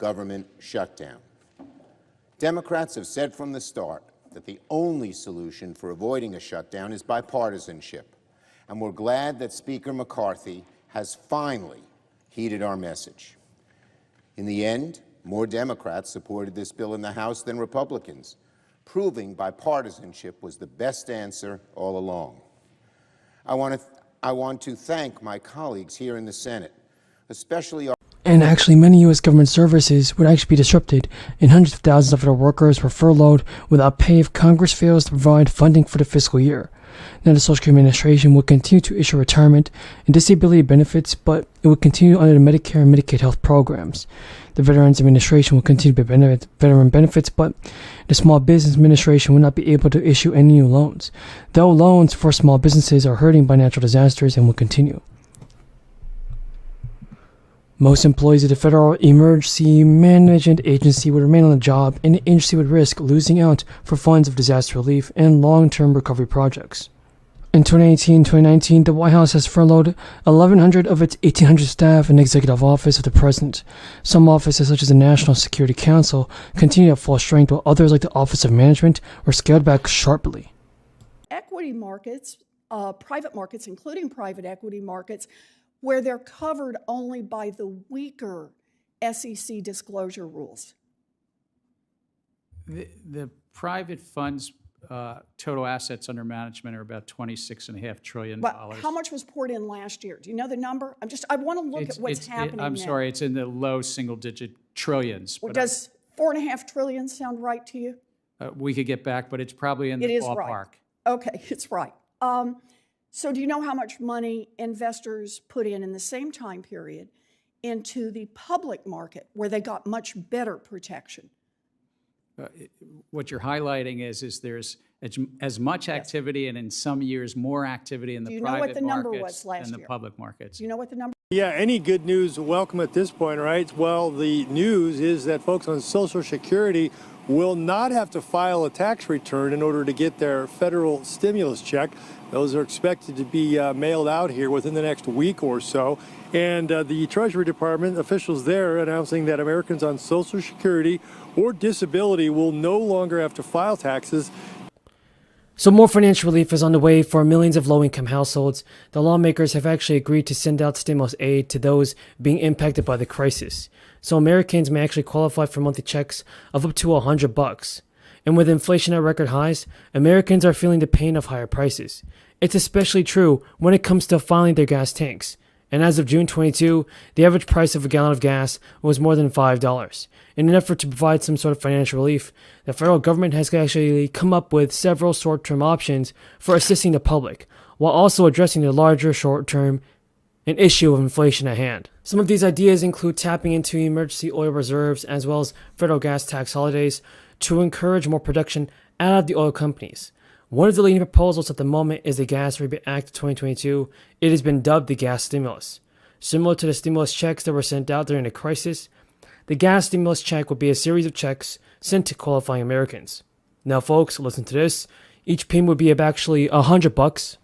government shutdown. Democrats have said from the start that the only solution for avoiding a shutdown is bipartisanship, and we're glad that Speaker McCarthy has finally heeded our message. In the end, more Democrats supported this bill in the House than Republicans, proving bipartisanship was the best answer all along. I want to thank my colleagues here in the Senate, especially our And actually, many U.S. government services would actually be disrupted, and hundreds of thousands of federal workers were furloughed without pay if Congress fails to provide funding for the fiscal year. Now, the Social Security Administration will continue to issue retirement and disability benefits, but it will continue under the Medicare and Medicaid health programs. The Veterans Administration will continue to pay veteran benefits, but the Small Business Administration will not be able to issue any new loans, though loans for small businesses are hurting by natural disasters and will continue. Most employees of the Federal Emergency Management Agency would remain on the job, and the agency would risk losing out for funds of disaster relief and long-term recovery projects. In 2018-2019, the White House has furloughed 1,100 of its 1,800 staff in the Executive Office of the President. Some offices, such as the National Security Council, continue at full strength, while others, like the Office of Management, were scaled back sharply. Equity markets, private markets, including private equity markets, where they're covered only by the weaker SEC disclosure rules. The private funds total assets under management are about $26.5 trillion. But how much was poured in last year? Do you know the number? I want to look at what's happening now. I'm sorry, it's in the low single-digit trillions. Well, does $4.5 trillion sound right to you? We could get back, but it's probably in the ballpark. Right. Okay, it's right. So do you know how much money investors put in the same time period into the public market where they got much better protection? What you're highlighting is there's as much activity and in some years more activity in the private markets than the public markets. Do you know what the number? Yeah, any good news welcome at this point, right? Well, the news is that folks on Social Security will not have to file a tax return in order to get their federal stimulus check. Those are expected to be mailed out here within the next week or so. And the Treasury Department officials there announcing that Americans on Social Security or disability will no longer have to file taxes. So more financial relief is on the way for millions of low-income households. The lawmakers have actually agreed to send out stimulus aid to those being impacted by the crisis. So Americans may actually qualify for monthly checks of up to $100. And with inflation at record highs, Americans are feeling the pain of higher prices. It's especially true when it comes to filling their gas tanks. And as of June 22, the average price of a gallon of gas was more than $5. In an effort to provide some sort of financial relief, the federal government has actually come up with several short-term options for assisting the public, while also addressing the larger short-term an issue of inflation at hand. Some of these ideas include tapping into emergency oil reserves as well as federal gas tax holidays to encourage more production out of the oil companies. One of the leading proposals at the moment is the Gas Rebate Act of 2022. It has been dubbed the gas stimulus. Similar to the stimulus checks that were sent out during the crisis, the gas stimulus check would be a series of checks sent to qualifying Americans. Now folks, listen to this. Each payment would be of actually $100,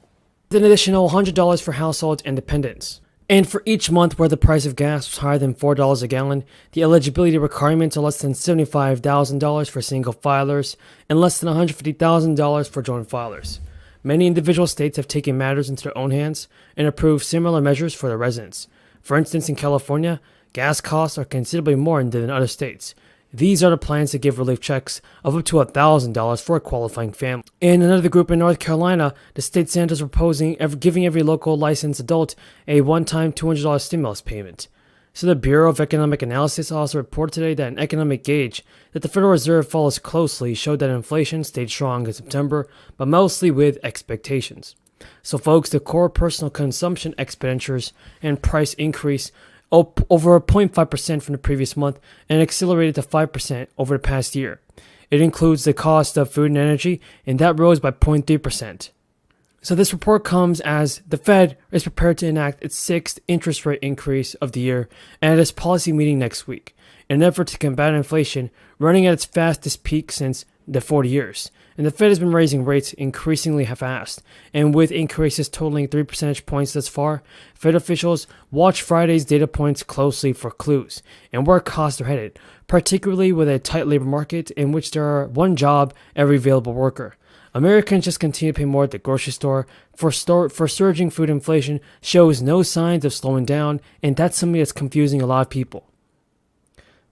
with an additional $100 for households and dependents. And for each month where the price of gas was higher than $4 a gallon, the eligibility requirements are less than $75,000 for single filers and less than $150,000 for joint filers. Many individual states have taken matters into their own hands and approved similar measures for their residents. For instance, in California, gas costs are considerably more than in other states. These are the plans to give relief checks of up to $1,000 for a qualifying family. In another group in North Carolina, the state senators are proposing giving every local licensed adult a one-time $200 stimulus payment. So the Bureau of Economic Analysis also reported today that an economic gauge that the Federal Reserve follows closely showed that inflation stayed strong in September, but mostly with expectations. So folks, the core personal consumption expenditures and price increase over 0.5% from the previous month and accelerated to 5% over the past year. It includes the cost of food and energy, and that rose by 0.3%. So this report comes as the Fed is prepared to enact its sixth interest rate increase of the year and at its policy meeting next week, in an effort to combat inflation running at its fastest peak since the 40 years. And the Fed has been raising rates increasingly fast. And with increases totaling 3 percentage points thus far, Fed officials watch Friday's data points closely for clues and where costs are headed, particularly with a tight labor market in which there are one job every available worker. Americans just continue to pay more at the grocery store for surging food inflation shows no signs of slowing down, and that's something that's confusing a lot of people.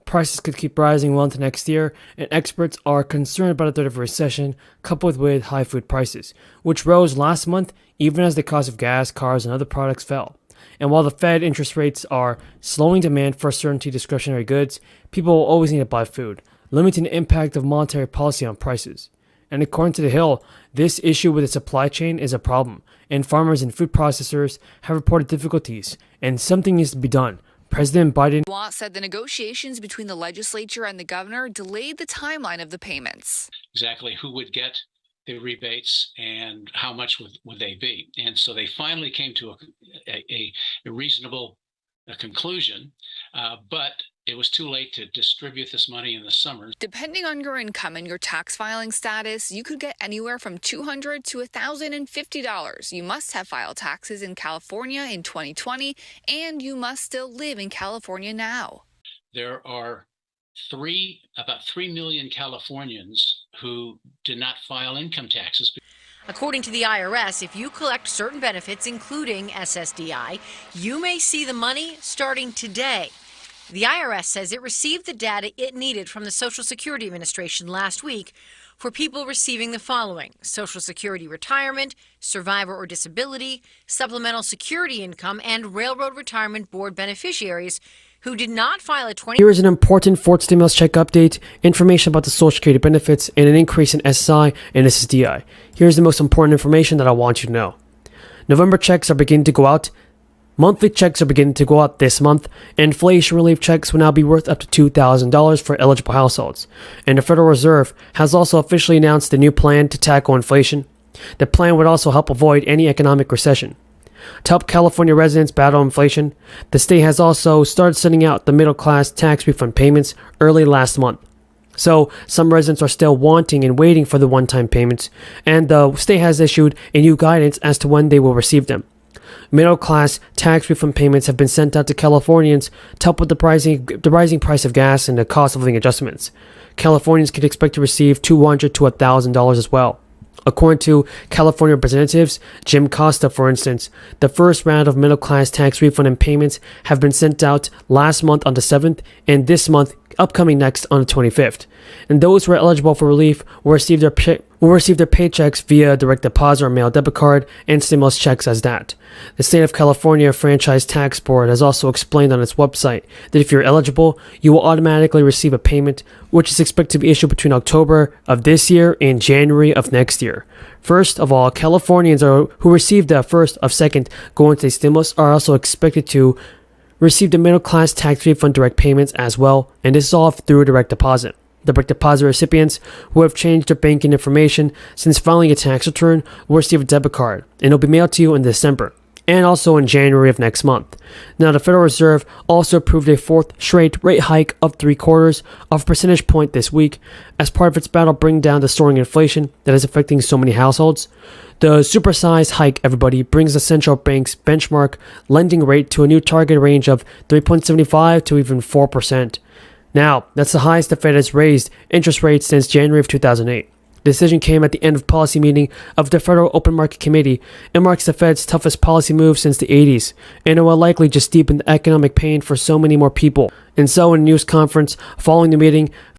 Prices could keep rising well into next year, and experts are concerned about a threat of a recession coupled with high food prices, which rose last month even as the cost of gas, cars, and other products fell. And while the Fed interest rates are slowing demand for certain discretionary goods, people will always need to buy food, limiting the impact of monetary policy on prices. And according to The Hill, this issue with the supply chain is a problem, and farmers and food processors have reported difficulties, and something needs to be done. President Biden said the negotiations between the legislature and the governor delayed the timeline of the payments. Exactly who would get the rebates and how much would they be. And so they finally came to a reasonable conclusion, but it was too late to distribute this money in the summer. Depending on your income and your tax filing status, you could get anywhere from $200 to $1,050. You must have filed taxes in California in 2020, and you must still live in California now. There are about 3 million Californians who did not file income taxes. According to the IRS, if you collect certain benefits, including SSDI, you may see the money starting today. The IRS says it received the data it needed from the Social Security Administration last week for people receiving the following: Social Security retirement, survivor or disability, supplemental security income, and Railroad Retirement Board beneficiaries who did not file a 20... Here is an important fourth stimulus check update, information about the Social Security benefits, and an increase in SSI and SSDI. Here's the most important information that I want you to know. November checks are beginning to go out. Monthly checks are beginning to go out this month. Inflation relief checks will now be worth up to $2,000 for eligible households. And the Federal Reserve has also officially announced a new plan to tackle inflation. The plan would also help avoid any economic recession. To help California residents battle inflation, the state has also started sending out the middle-class tax refund payments early last month. So some residents are still wanting and waiting for the one-time payments, and the state has issued a new guidance as to when they will receive them. Middle-class tax refund payments have been sent out to Californians to help with the rising price of gas and the cost of living adjustments. Californians can expect to receive $200 to $1,000 as well. According to California representatives Jim Costa, for instance, the first round of middle-class tax refund and payments have been sent out last month on the 7th and this month upcoming next on the 25th. And those who are eligible for relief will receive their paychecks via direct deposit or mail debit card and stimulus checks as that. The State of California Franchise Tax Board has also explained on its website that if you're eligible, you will automatically receive a payment which is expected to be issued between October of this year and January of next year. First of all, Californians who received the first of second going to stimulus are also expected to receive the middle-class tax refund direct payments as well, and this is all through direct deposit. The direct deposit recipients who have changed their banking information since filing a tax return will receive a debit card, and it'll be mailed to you in December, and also in January of next month. Now, the Federal Reserve also approved a fourth straight rate hike of 0.75 of a percentage point this week as part of its battle bringing down the soaring inflation that is affecting so many households. The supersized hike, everybody, brings the central bank's benchmark lending rate to a new target range of 3.75 to even 4%. Now, that's the highest the Fed has raised interest rates since January of 2008. The decision came at the end of policy meeting of the Federal Open Market Committee and marks the Fed's toughest policy move since the 80s, and it will likely just deepen the economic pain for so many more people. And so, in a news conference following the meeting,